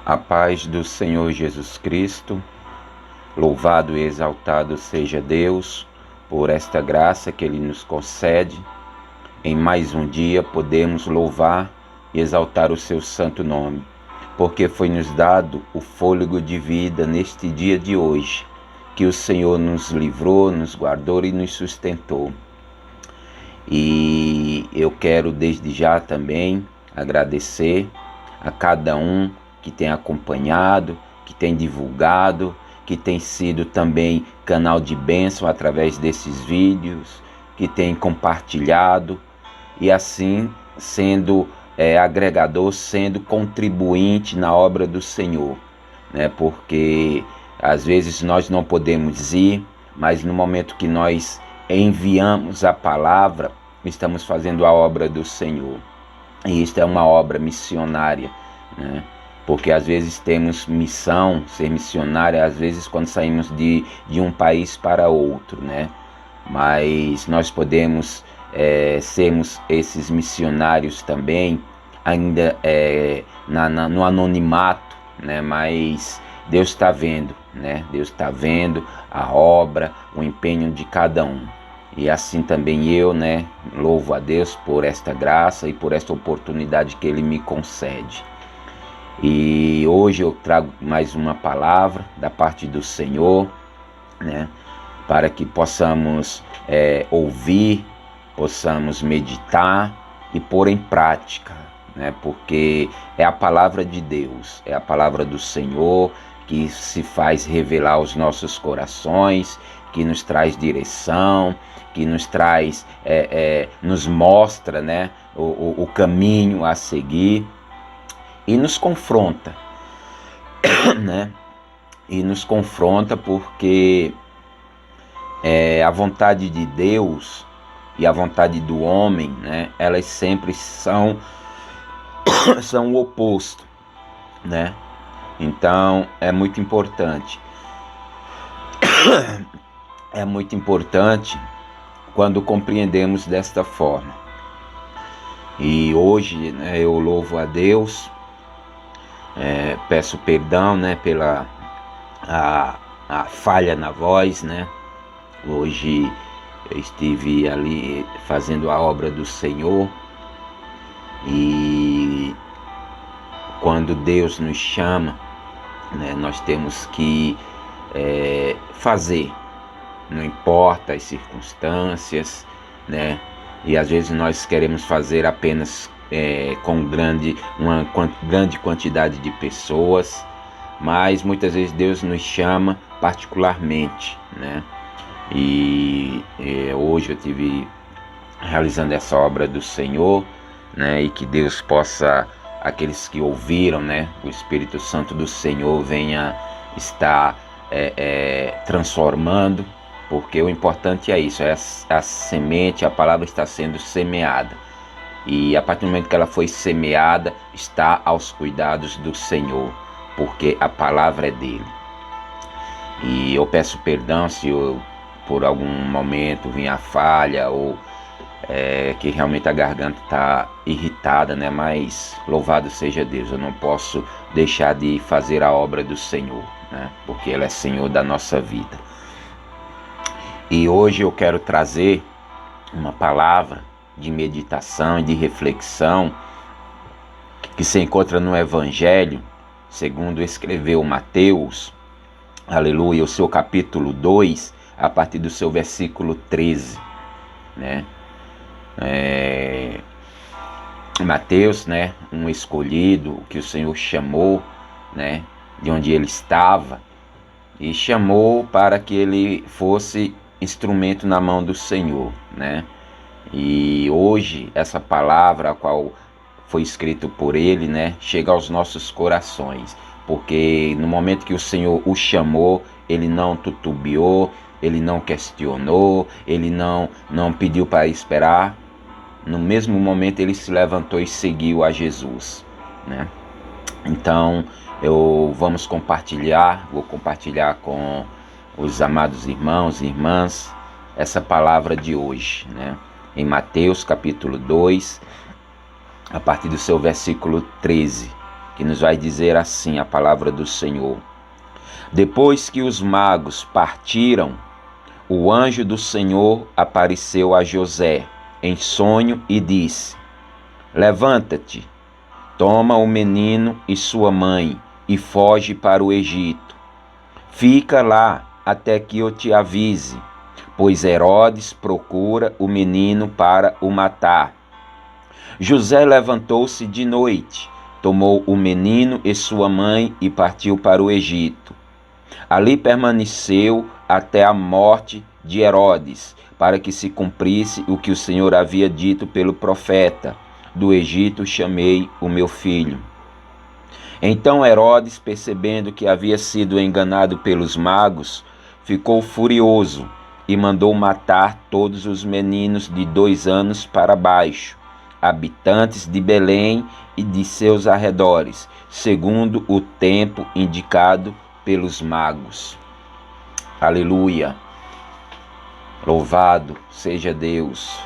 A paz do Senhor Jesus Cristo, louvado e exaltado seja Deus por esta graça que Ele nos concede. Em mais um dia podemos louvar e exaltar o seu santo nome, porque foi nos dado o fôlego de vida neste dia de hoje, que o Senhor nos livrou, nos guardou e nos sustentou. E eu quero desde já também agradecer a cada um que tem acompanhado, que tem divulgado, que tem sido também canal de bênção através desses vídeos, que tem compartilhado e assim sendo agregador, sendo contribuinte na obra do Senhor, né? Porque às vezes nós não podemos ir, mas no momento que nós enviamos a palavra, estamos fazendo a obra do Senhor. E isto é uma obra missionária, né? Porque às vezes temos missão, ser missionário, às vezes quando saímos de um país para outro, né? Mas nós podemos sermos esses missionários também, ainda no anonimato, né? Mas Deus está vendo, né? Deus está vendo a obra, o empenho de cada um. E assim também eu, né, louvo a Deus por esta graça e por esta oportunidade que Ele me concede. E hoje eu trago mais uma palavra da parte do Senhor, né, para que possamos ouvir, possamos meditar e pôr em prática, né, porque é a palavra de Deus, é a palavra do Senhor que se faz revelar aos nossos corações, que nos traz direção, que nos traz, nos mostra, né, o caminho a seguir e nos confronta, né? E nos confronta porque a vontade de Deus e a vontade do homem, né, elas sempre são o oposto, né? Então é muito importante. É muito importante quando compreendemos desta forma. E hoje, né, eu louvo a Deus, peço perdão, né, pela a falha na voz, né? Hoje eu estive ali fazendo a obra do Senhor e quando Deus nos chama, né, nós temos que fazer. Não importa as circunstâncias, né? E às vezes nós queremos fazer apenas com uma grande quantidade de pessoas, mas muitas vezes Deus nos chama particularmente, né? E hoje eu estive realizando essa obra do Senhor, né? E que Deus possa, aqueles que ouviram, né? O Espírito Santo do Senhor venha estar transformando. Porque o importante é isso, a semente, a palavra está sendo semeada. E a partir do momento que ela foi semeada, está aos cuidados do Senhor, porque a palavra é dele. E eu peço perdão se eu, por algum momento, vim a falha ou que realmente a garganta está irritada, né? Mas louvado seja Deus, eu não posso deixar de fazer a obra do Senhor, né? Porque Ele é Senhor da nossa vida. E hoje eu quero trazer uma palavra de meditação e de reflexão que se encontra no Evangelho, segundo escreveu Mateus, aleluia, o seu capítulo 2, a partir do seu versículo 13, né? Mateus, né, um escolhido que o Senhor chamou, né, de onde ele estava, e chamou para que ele fosse instrumento na mão do Senhor, né? E hoje essa palavra a qual foi escrito por ele, né, chega aos nossos corações, porque no momento que o Senhor o chamou, ele não titubeou, ele não questionou, ele não pediu para esperar. No mesmo momento ele se levantou e seguiu a Jesus, né? Então vou compartilhar com os amados irmãos e irmãs essa palavra de hoje, né? Em Mateus capítulo 2, a partir do seu versículo 13, que nos vai dizer assim a palavra do Senhor. Depois que os magos partiram, o anjo do Senhor apareceu a José em sonho e disse: Levanta-te, toma o menino e sua mãe e foge para o Egito. Fica lá até que eu te avise, pois Herodes procura o menino para o matar. José levantou-se de noite, tomou o menino e sua mãe e partiu para o Egito. Ali permaneceu até a morte de Herodes, para que se cumprisse o que o Senhor havia dito pelo profeta: do Egito chamei o meu filho. Então Herodes, percebendo que havia sido enganado pelos magos, ficou furioso e mandou matar todos os meninos de 2 anos para baixo, habitantes de Belém e de seus arredores, segundo o tempo indicado pelos magos. Aleluia! Louvado seja Deus!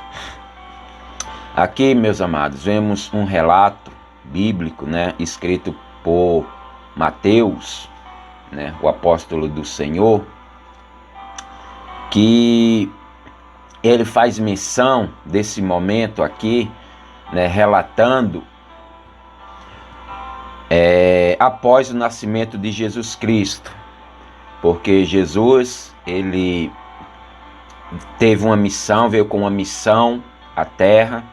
Aqui, meus amados, vemos um relato bíblico, escrito por Mateus, o apóstolo do Senhor, que ele faz menção desse momento aqui, relatando após o nascimento de Jesus Cristo, porque Jesus, ele teve uma missão, veio com uma missão à terra,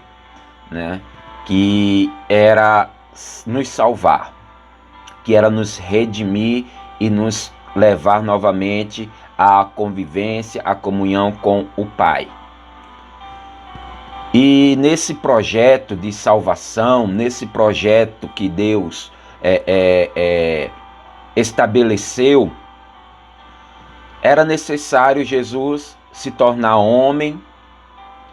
que era nos salvar, que era nos redimir e nos levar novamente à convivência, à comunhão com o Pai. E nesse projeto de salvação, nesse projeto que Deus estabeleceu, era necessário Jesus se tornar homem,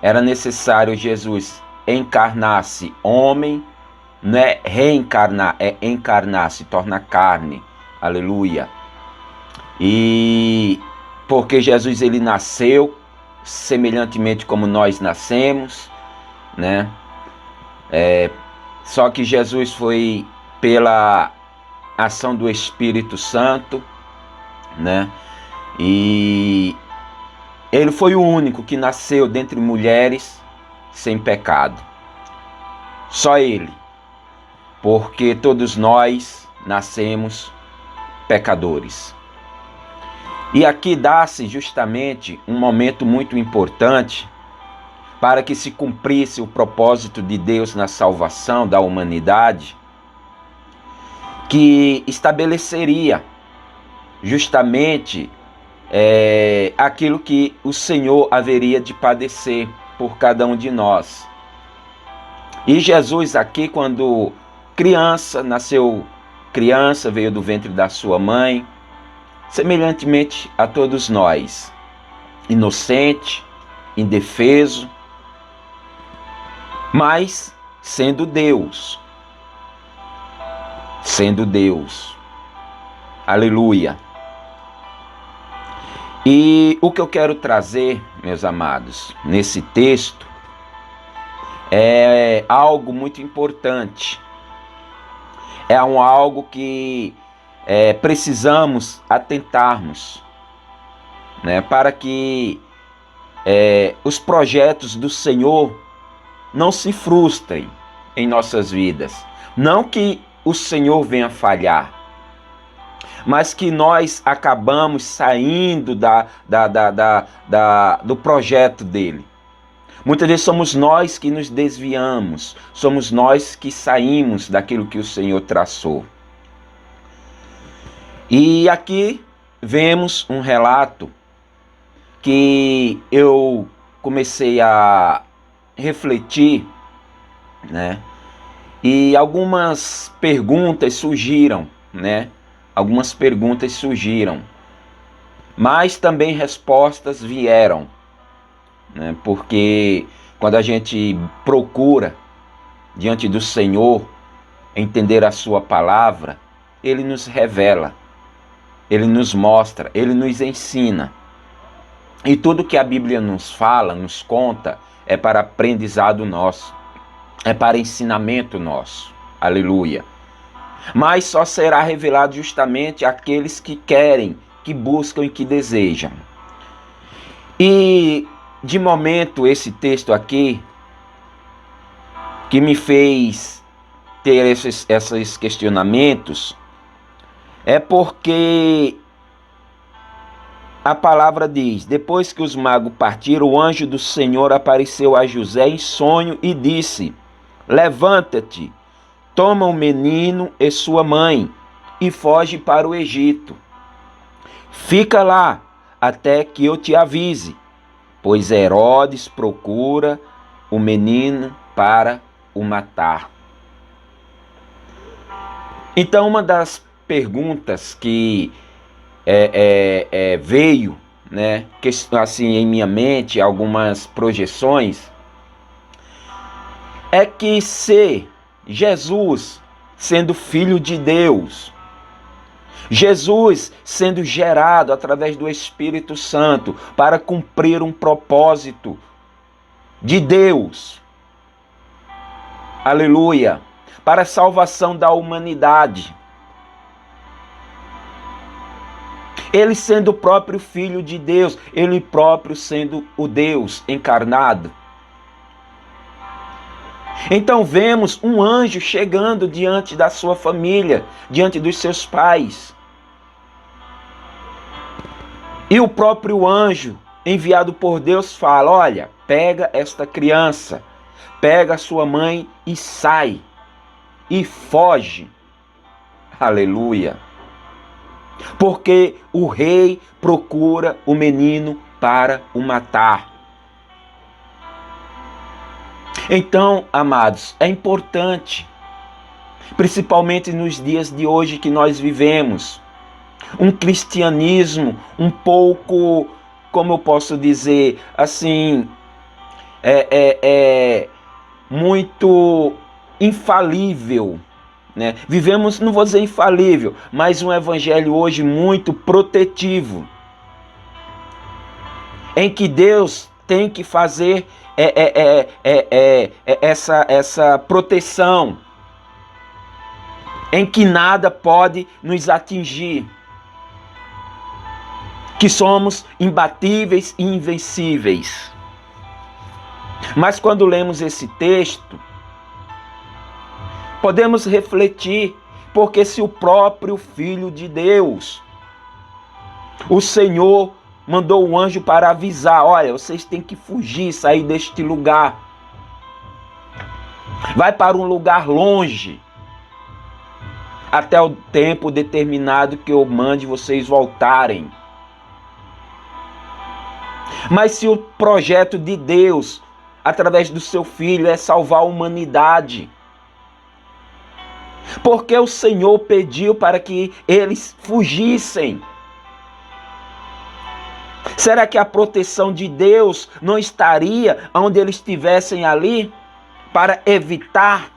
era necessário Jesus encarnar-se homem, não é reencarnar, é encarnar, se torna carne, aleluia. E porque Jesus, ele nasceu semelhantemente como nós nascemos, só que Jesus foi pela ação do Espírito Santo, e ele foi o único que nasceu dentre mulheres sem pecado. Só ele, porque todos nós nascemos pecadores. E aqui dá-se justamente um momento muito importante para que se cumprisse o propósito de Deus na salvação da humanidade, que estabeleceria justamente aquilo que o Senhor haveria de padecer por cada um de nós. E Jesus aqui, quando criança, nasceu criança, veio do ventre da sua mãe, semelhantemente a todos nós, inocente, indefeso, mas sendo Deus, aleluia. E o que eu quero trazer, meus amados, nesse texto, é algo muito importante, é algo que precisamos atentarmos, para que os projetos do Senhor não se frustrem em nossas vidas. Não que o Senhor venha falhar, mas que nós acabamos saindo do projeto dele. Muitas vezes somos nós que nos desviamos, somos nós que saímos daquilo que o Senhor traçou. E aqui vemos um relato que eu comecei a refletir, e algumas perguntas surgiram, mas também respostas vieram, porque quando a gente procura diante do Senhor entender a sua palavra, ele nos revela, ele nos mostra, ele nos ensina. E tudo que a Bíblia nos fala, nos conta, é para aprendizado nosso, é para ensinamento nosso. Aleluia. mas só será revelado justamente àqueles que querem, que buscam e que desejam. E, de momento, esse texto aqui, que me fez ter esses questionamentos, é porque a palavra diz: depois que os magos partiram, o anjo do Senhor apareceu a José em sonho e disse: levanta-te, toma o menino e sua mãe e foge para o Egito. Fica lá até que eu te avise, pois Herodes procura o menino para o matar. Então, uma das perguntas que veio, né, que, assim, em minha mente, algumas projeções, é que se Jesus, sendo filho de Deus, Jesus sendo gerado através do Espírito Santo para cumprir um propósito de Deus, aleluia, para a salvação da humanidade, ele sendo o próprio Filho de Deus, ele próprio sendo o Deus encarnado. Então vemos um anjo chegando diante da sua família, diante dos seus pais. E o próprio anjo, enviado por Deus, fala: olha, pega esta criança, pega a sua mãe e sai, e foge. Aleluia. Porque o rei procura o menino para o matar. Então, amados, é importante, principalmente nos dias de hoje que nós vivemos, um cristianismo um pouco, como eu posso dizer, assim, muito infalível, né? Vivemos, não vou dizer infalível, mas um evangelho hoje muito protetivo, em que Deus tem que fazer essa proteção, em que nada pode nos atingir, que somos imbatíveis e invencíveis. Mas quando lemos esse texto, podemos refletir, porque se o próprio Filho de Deus, o Senhor, mandou um anjo para avisar: olha, vocês têm que fugir, sair deste lugar. Vai para um lugar longe, até o tempo determinado que eu mande vocês voltarem. Mas se o projeto de Deus, através do seu Filho, é salvar a humanidade, porque o Senhor pediu para que eles fugissem? Será que a proteção de Deus não estaria onde eles estivessem ali, para evitar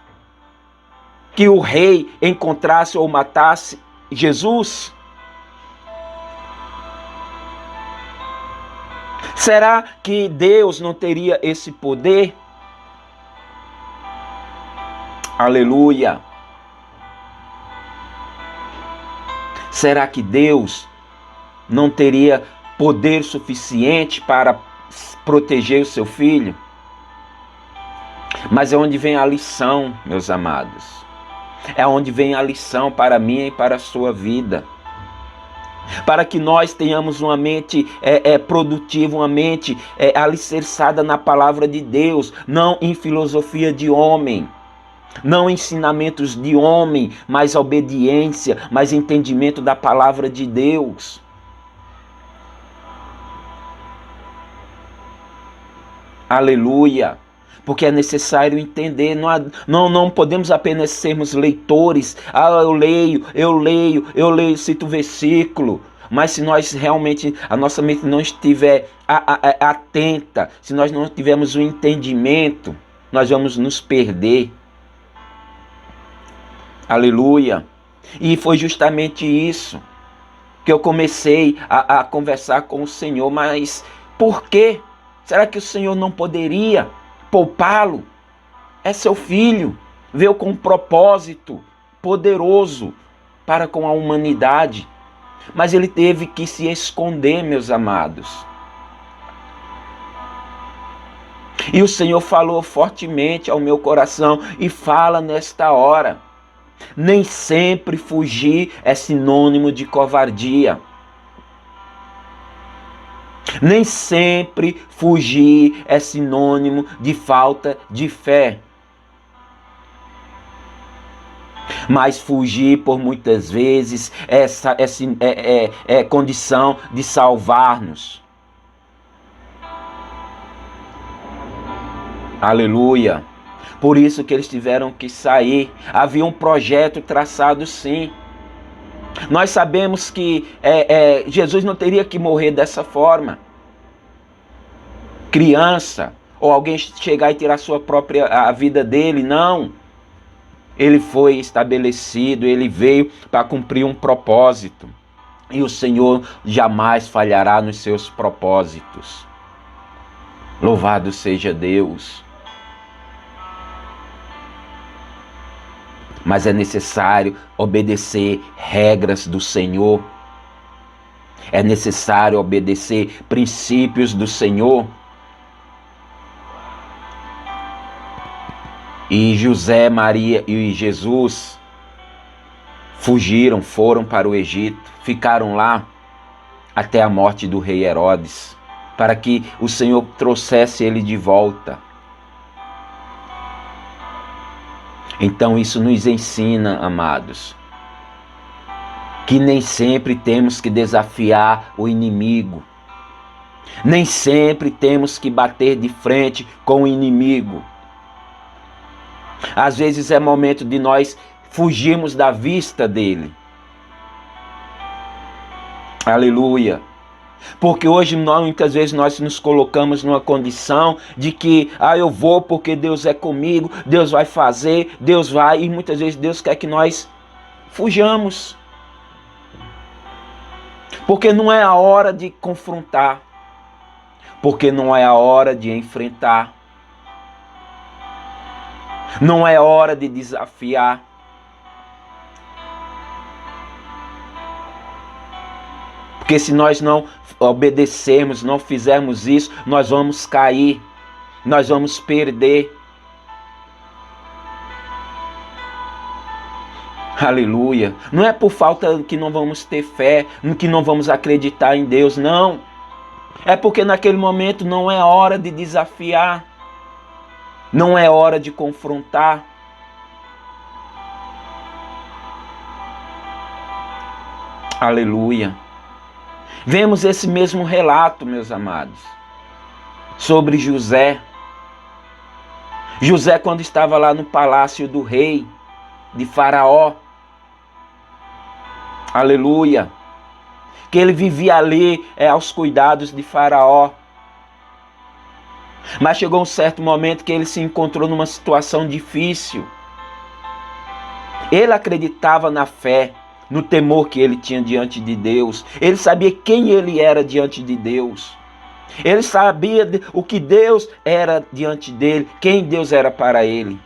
que o rei encontrasse ou matasse Jesus? Será que Deus não teria esse poder? Aleluia! Será que Deus não teria poder suficiente para proteger o seu filho? Mas é onde vem a lição, meus amados. É onde vem a lição para mim e para a sua vida. Para que nós tenhamos uma mente produtiva, uma mente alicerçada na palavra de Deus, não em filosofia de homem, não ensinamentos de homem, mas obediência, mas entendimento da palavra de Deus. Aleluia! Porque é necessário entender, não podemos apenas sermos leitores. Eu leio, cito o versículo. Mas se nós realmente, a nossa mente não estiver atenta, se nós não tivermos o entendimento, nós vamos nos perder. Aleluia! E foi justamente isso que eu comecei a conversar com o Senhor. Mas por quê? Será que o Senhor não poderia poupá-lo? É seu filho, veio com um propósito poderoso para com a humanidade. Mas ele teve que se esconder, meus amados. E o Senhor falou fortemente ao meu coração e fala nesta hora. Nem sempre fugir é sinônimo de covardia. Nem sempre fugir é sinônimo de falta de fé. Mas fugir por muitas vezes é condição de salvar-nos. Aleluia. Por isso que eles tiveram que sair. Havia um projeto traçado, sim. Nós sabemos que Jesus não teria que morrer dessa forma. Criança, ou alguém chegar e tirar a vida dele, não. Ele foi estabelecido, ele veio para cumprir um propósito. E o Senhor jamais falhará nos seus propósitos. Louvado seja Deus. Mas é necessário obedecer regras do Senhor. É necessário obedecer princípios do Senhor. E José, Maria e Jesus fugiram, foram para o Egito, ficaram lá até a morte do rei Herodes, para que o Senhor trouxesse ele de volta. Então isso nos ensina, amados, que nem sempre temos que desafiar o inimigo. Nem sempre temos que bater de frente com o inimigo. Às vezes é momento de nós fugirmos da vista dele. Aleluia. Porque hoje muitas vezes nós nos colocamos numa condição de que eu vou porque Deus é comigo, Deus vai fazer, Deus vai, e muitas vezes Deus quer que nós fujamos. Porque não é a hora de confrontar, porque não é a hora de enfrentar, não é hora de desafiar. Porque se nós não obedecermos, não fizermos isso, nós vamos cair, nós vamos perder. Aleluia. Não é por falta que não vamos ter fé, que não vamos acreditar em Deus, não. É porque naquele momento não é hora de desafiar, não é hora de confrontar. Aleluia. Vemos esse mesmo relato, meus amados, sobre José. José, quando estava lá no palácio do rei de Faraó, aleluia, que ele vivia ali aos cuidados de Faraó. Mas chegou um certo momento que ele se encontrou numa situação difícil. Ele acreditava na fé, no temor que ele tinha diante de Deus. Ele sabia quem ele era diante de Deus. Ele sabia o que Deus era diante dele, quem Deus era para ele.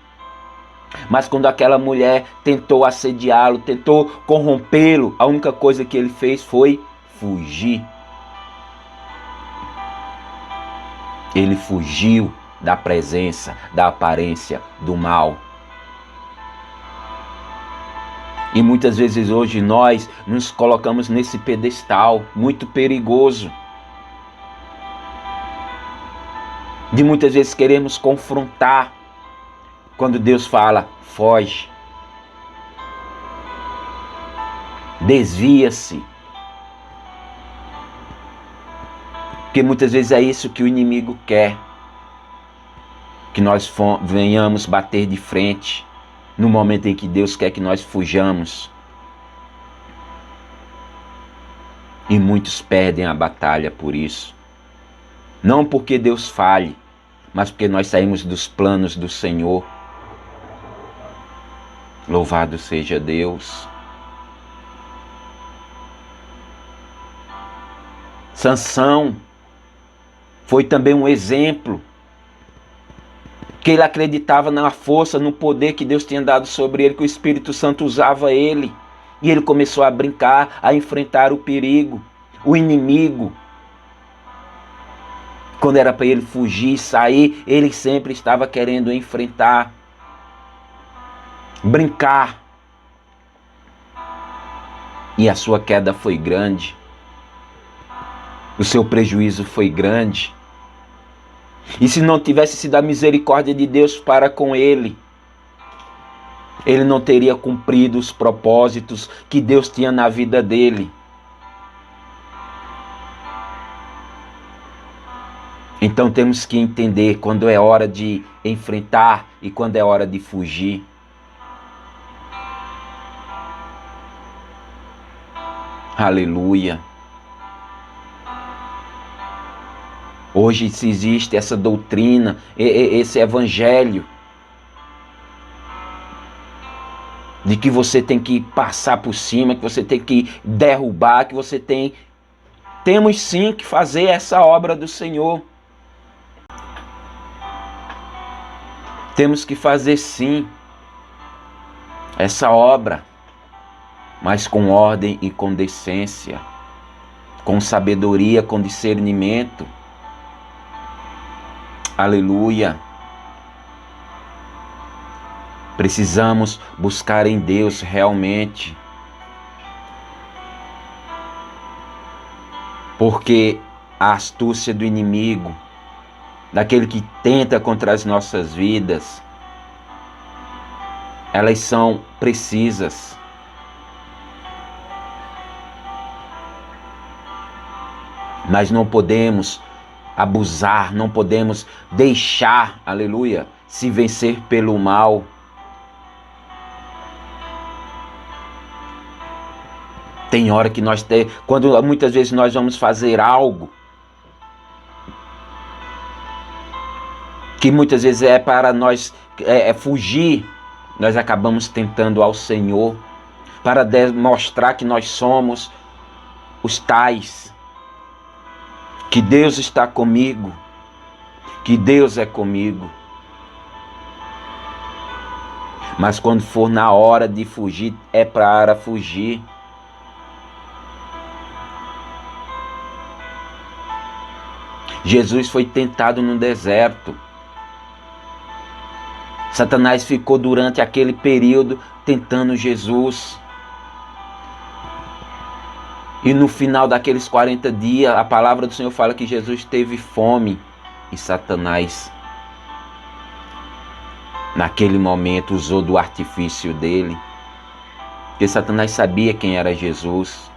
Mas quando aquela mulher tentou assediá-lo, tentou corrompê-lo, a única coisa que ele fez foi fugir. Ele fugiu da presença, da aparência do mal. E muitas vezes hoje nós nos colocamos nesse pedestal muito perigoso. De muitas vezes queremos confrontar, quando Deus fala, foge. Desvia-se. Porque muitas vezes é isso que o inimigo quer. Que nós venhamos bater de frente no momento em que Deus quer que nós fujamos. E muitos perdem a batalha por isso. Não porque Deus falhe, mas porque nós saímos dos planos do Senhor. Louvado seja Deus. Sansão foi também um exemplo que ele acreditava na força, no poder que Deus tinha dado sobre ele, que o Espírito Santo usava ele. E ele começou a brincar, a enfrentar o perigo, o inimigo. Quando era para ele fugir, sair, ele sempre estava querendo enfrentar, brincar. E a sua queda foi grande. O seu prejuízo foi grande. E se não tivesse sido a misericórdia de Deus para com ele, ele não teria cumprido os propósitos que Deus tinha na vida dele. Então temos que entender quando é hora de enfrentar e quando é hora de fugir. Aleluia. Hoje se existe essa doutrina, esse evangelho, de que você tem que passar por cima, que você tem que derrubar, que você temos sim que fazer essa obra do Senhor. Temos que fazer sim essa obra, mas com ordem e com decência, com sabedoria, com discernimento. Aleluia. Precisamos buscar em Deus realmente, porque a astúcia do inimigo, daquele que tenta contra as nossas vidas, elas são precisas. Mas não podemos abusar, não podemos deixar, aleluia, se vencer pelo mal. Tem hora que quando muitas vezes nós vamos fazer algo, que muitas vezes é para nós fugir, nós acabamos tentando ao Senhor, para demonstrar que nós somos os tais, que Deus está comigo, que Deus é comigo. Mas quando for na hora de fugir, é para fugir. Jesus foi tentado no deserto. Satanás ficou durante aquele período tentando Jesus. E no final daqueles 40 dias, a palavra do Senhor fala que Jesus teve fome. E Satanás, naquele momento, usou do artifício dele. Porque Satanás sabia quem era Jesus.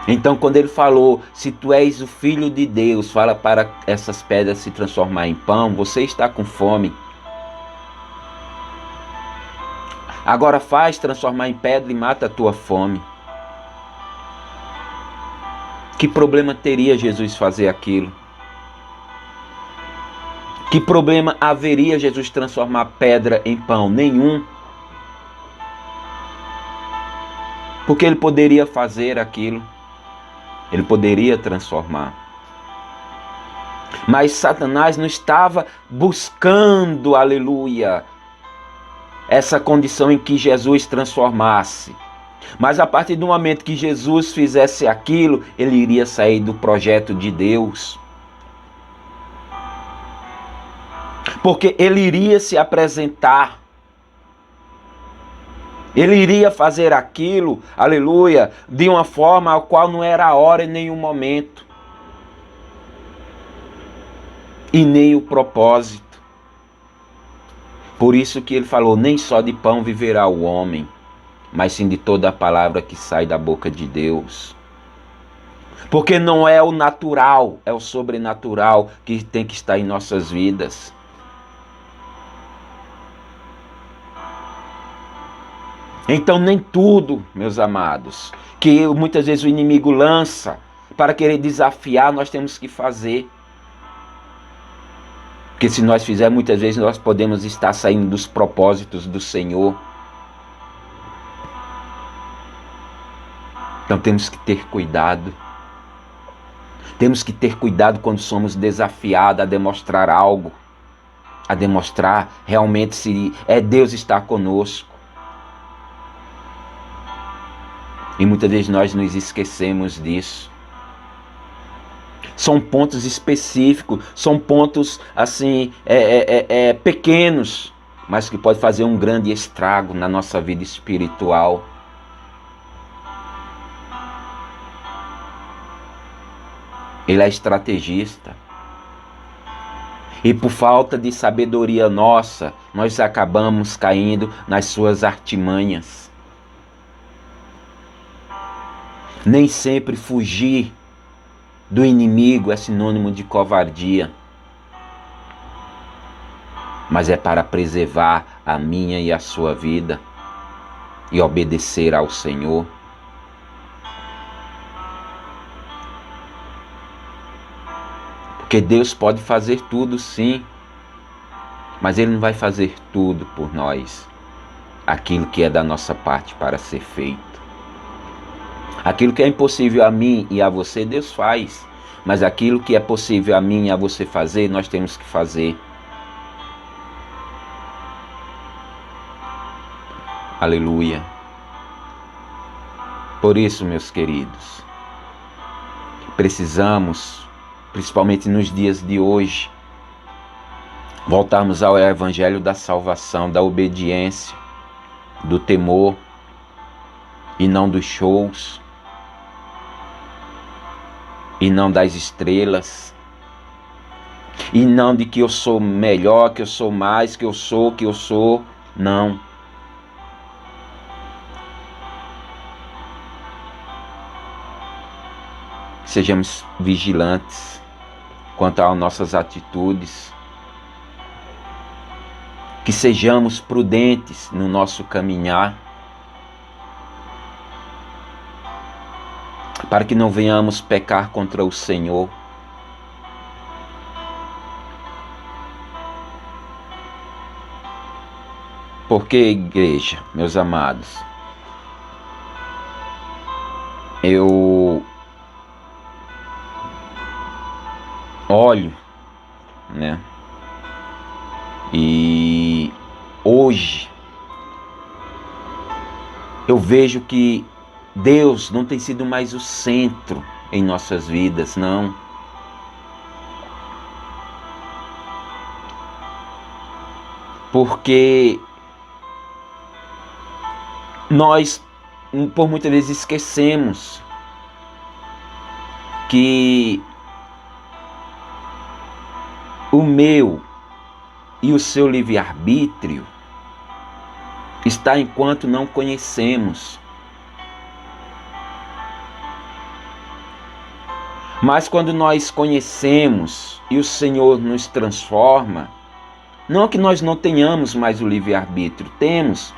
Então, quando ele falou, se tu és o Filho de Deus, fala para essas pedras se transformar em pão, você está com fome. Agora faz transformar em pedra e mata a tua fome. Que problema teria Jesus fazer aquilo? Que problema haveria Jesus transformar pedra em pão? Nenhum. Porque ele poderia fazer aquilo. Ele poderia transformar. Mas Satanás não estava buscando, aleluia, essa condição em que Jesus transformasse. Mas a partir do momento que Jesus fizesse aquilo, ele iria sair do projeto de Deus. Porque ele iria se apresentar. Ele iria fazer aquilo, aleluia, de uma forma a qual não era a hora em nenhum momento. E nem o propósito. Por isso que ele falou, nem só de pão viverá o homem, mas sim de toda a palavra que sai da boca de Deus. Porque não é o natural, é o sobrenatural que tem que estar em nossas vidas. Então nem tudo, meus amados, que muitas vezes o inimigo lança para querer desafiar, nós temos que fazer. Porque se nós fizermos, muitas vezes nós podemos estar saindo dos propósitos do Senhor. Então temos que ter cuidado. Temos que ter cuidado quando somos desafiados a demonstrar algo, a demonstrar realmente se Deus está conosco. E muitas vezes nós nos esquecemos disso. São pontos específicos, são pontos assim pequenos, mas que pode fazer um grande estrago na nossa vida espiritual. Ele é estrategista. E por falta de sabedoria nossa, nós acabamos caindo nas suas artimanhas. Nem sempre fugir do inimigo é sinônimo de covardia, mas é para preservar a minha e a sua vida e obedecer ao Senhor. Porque Deus pode fazer tudo, sim, mas Ele não vai fazer tudo por nós, aquilo que é da nossa parte para ser feito. Aquilo que é impossível a mim e a você, Deus faz. Mas aquilo que é possível a mim e a você fazer, nós temos que fazer. Aleluia. Por isso, meus queridos, precisamos, principalmente nos dias de hoje, voltarmos ao Evangelho da salvação, da obediência, do temor e não dos shows, e não das estrelas, e não de que eu sou melhor, que eu sou mais, que eu sou, não. Sejamos vigilantes quanto às nossas atitudes, que sejamos prudentes no nosso caminhar, para que não venhamos pecar contra o Senhor. Porque, igreja, meus amados, eu olho, né? E hoje eu vejo que Deus não tem sido mais o centro em nossas vidas, não. Porque nós, por muitas vezes, esquecemos que o meu e o seu livre-arbítrio está enquanto não conhecemos. Mas quando nós conhecemos e o Senhor nos transforma, não que nós não tenhamos mais o livre-arbítrio, temos,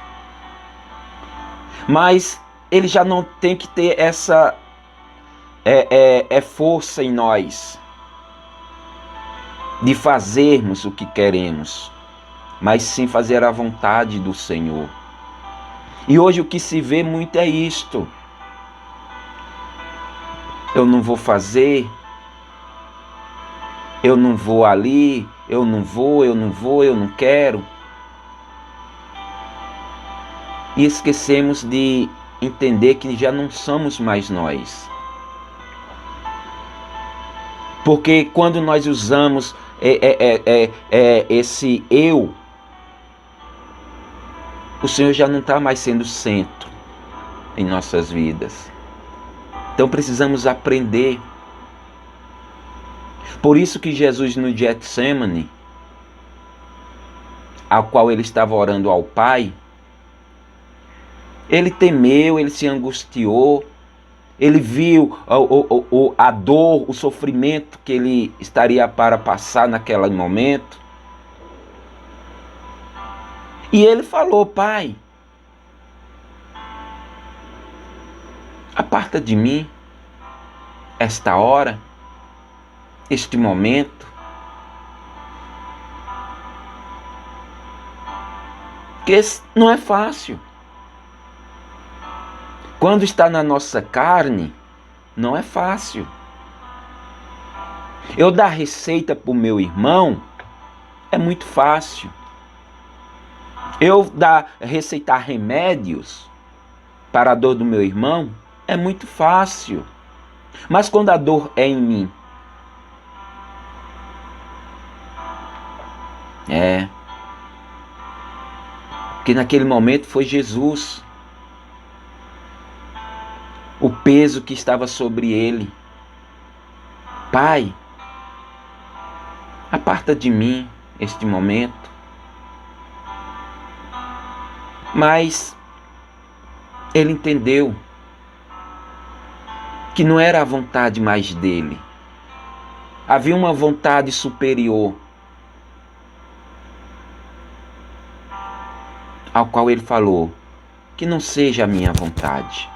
mas Ele já não tem que ter essa força em nós de fazermos o que queremos, mas sim fazer a vontade do Senhor. E hoje o que se vê muito é isto: eu não vou fazer, eu não vou ali, eu não quero. E esquecemos de entender que já não somos mais nós. Porque quando nós usamos esse eu, o Senhor já não está mais sendo centro em nossas vidas. Então precisamos aprender. Por isso que Jesus no Getsêmani, ao qual ele estava orando ao Pai, ele temeu, ele se angustiou, ele viu a dor, o sofrimento que ele estaria para passar naquele momento. E ele falou: Pai, aparta de mim esta hora, este momento. Porque não é fácil. Quando está na nossa carne, não é fácil. Eu dar receita para o meu irmão é muito fácil. Eu receitar remédios para a dor do meu irmão é muito fácil. Mas quando a dor é em mim, porque naquele momento foi Jesus, o peso que estava sobre ele. Pai, aparta de mim este momento. Mas ele entendeu que não era a vontade mais dele. Havia uma vontade superior, ao qual ele falou: que não seja a minha vontade,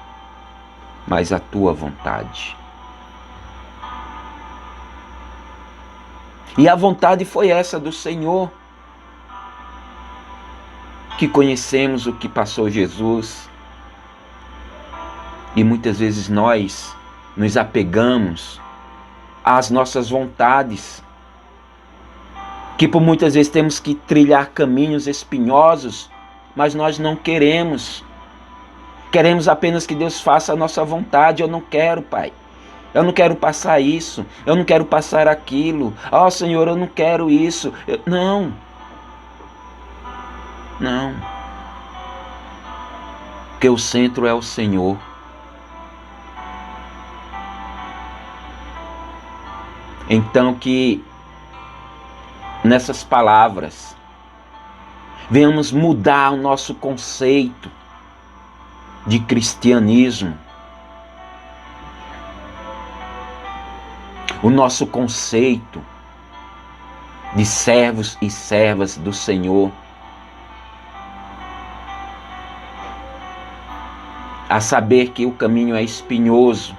mas a tua vontade. E a vontade foi essa do Senhor, que conhecemos o que passou Jesus. E muitas vezes nós nos apegamos às nossas vontades, que por muitas vezes temos que trilhar caminhos espinhosos, mas nós não queremos. Queremos apenas que Deus faça a nossa vontade. Eu não quero, Pai. Eu não quero passar isso. Eu não quero passar aquilo. Ó, Senhor, eu não quero isso. Não. Não. Porque o centro é o Senhor. Então que nessas palavras venhamos mudar o nosso conceito de cristianismo, o nosso conceito de servos e servas do Senhor, a saber que o caminho é espinhoso,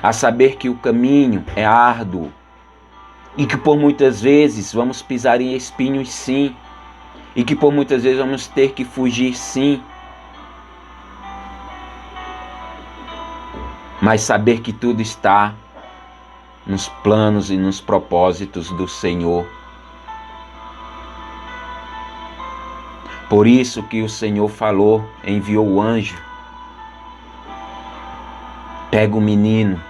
a saber que o caminho é árduo e que por muitas vezes vamos pisar em espinhos, sim, e que por muitas vezes vamos ter que fugir, sim, mas saber que tudo está nos planos e nos propósitos do Senhor. Por isso que o Senhor falou, enviou o anjo: pega o menino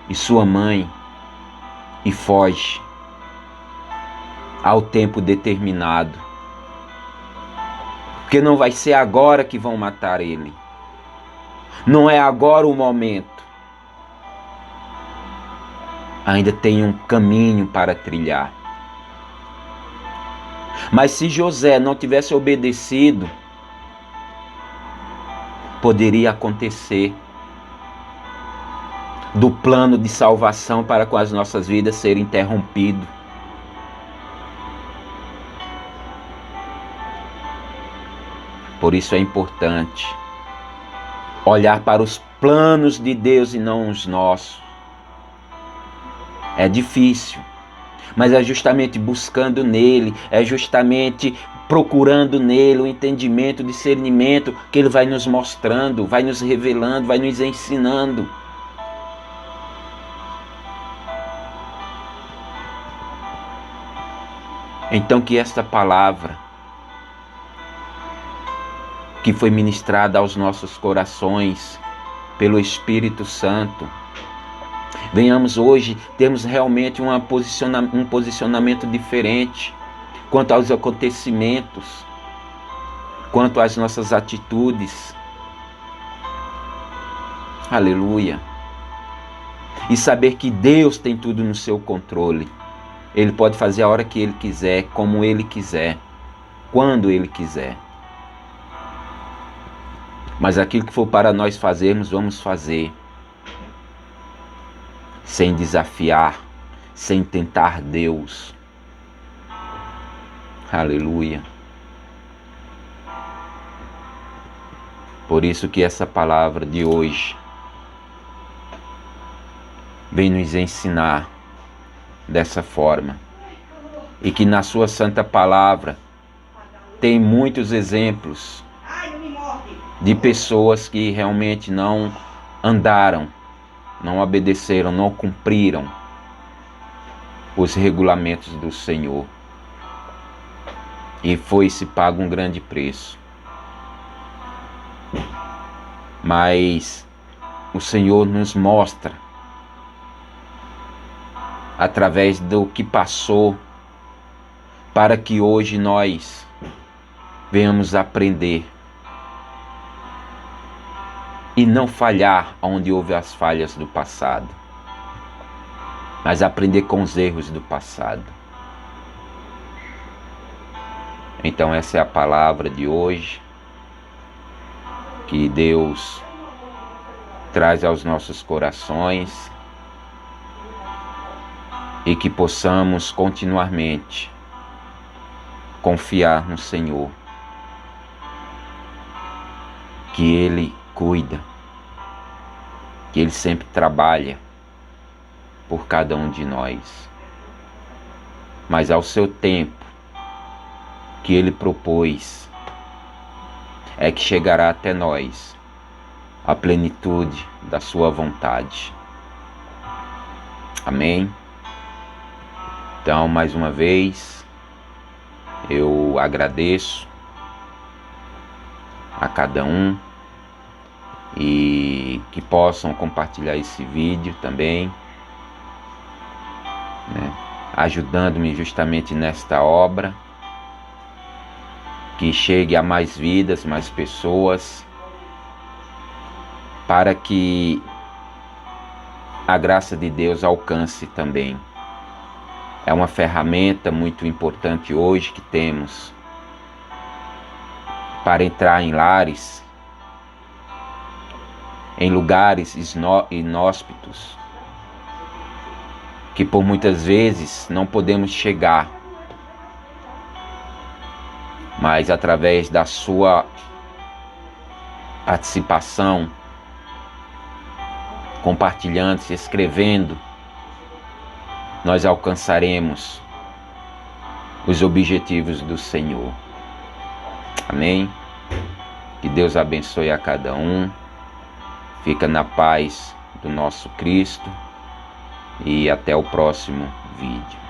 e sua mãe e foge ao tempo determinado. Porque não vai ser agora que vão matar ele. Não é agora o momento. Ainda tem um caminho para trilhar. Mas se José não tivesse obedecido, poderia acontecer do plano de salvação para com as nossas vidas ser interrompido. Por isso é importante olhar para os planos de Deus e não os nossos. É difícil, mas é justamente buscando nele, é justamente procurando nele o entendimento, o discernimento, que ele vai nos mostrando, vai nos revelando, vai nos ensinando. Então que esta palavra que foi ministrada aos nossos corações pelo Espírito Santo, venhamos hoje termos realmente um posicionamento diferente quanto aos acontecimentos, quanto às nossas atitudes. Aleluia! E saber que Deus tem tudo no seu controle. Ele pode fazer a hora que Ele quiser, como Ele quiser, quando Ele quiser. Mas aquilo que for para nós fazermos, vamos fazer. Sem desafiar, sem tentar Deus. Aleluia. Por isso que essa palavra de hoje vem nos ensinar dessa forma. E que na sua santa palavra tem muitos exemplos de pessoas que realmente não andaram, não obedeceram, não cumpriram os regulamentos do Senhor. E foi-se pago um grande preço. Mas o Senhor nos mostra, através do que passou, para que hoje nós venhamos aprender e não falhar onde houve as falhas do passado, mas aprender com os erros do passado. Então essa é a palavra de hoje, que Deus traz aos nossos corações e que possamos continuamente confiar no Senhor, que Ele cuida, que Ele sempre trabalha por cada um de nós, mas ao seu tempo que Ele propôs é que chegará até nós a plenitude da sua vontade. Amém? Então, mais uma vez, eu agradeço a cada um e que possam compartilhar esse vídeo também, né, ajudando-me justamente nesta obra, que chegue a mais vidas, mais pessoas, para que a graça de Deus alcance também. É uma ferramenta muito importante hoje que temos para entrar em lares, em lugares inóspitos, que por muitas vezes não podemos chegar, mas através da sua participação, compartilhando, se escrevendo, nós alcançaremos os objetivos do Senhor. Amém? Que Deus abençoe a cada um. Fica na paz do nosso Cristo e até o próximo vídeo.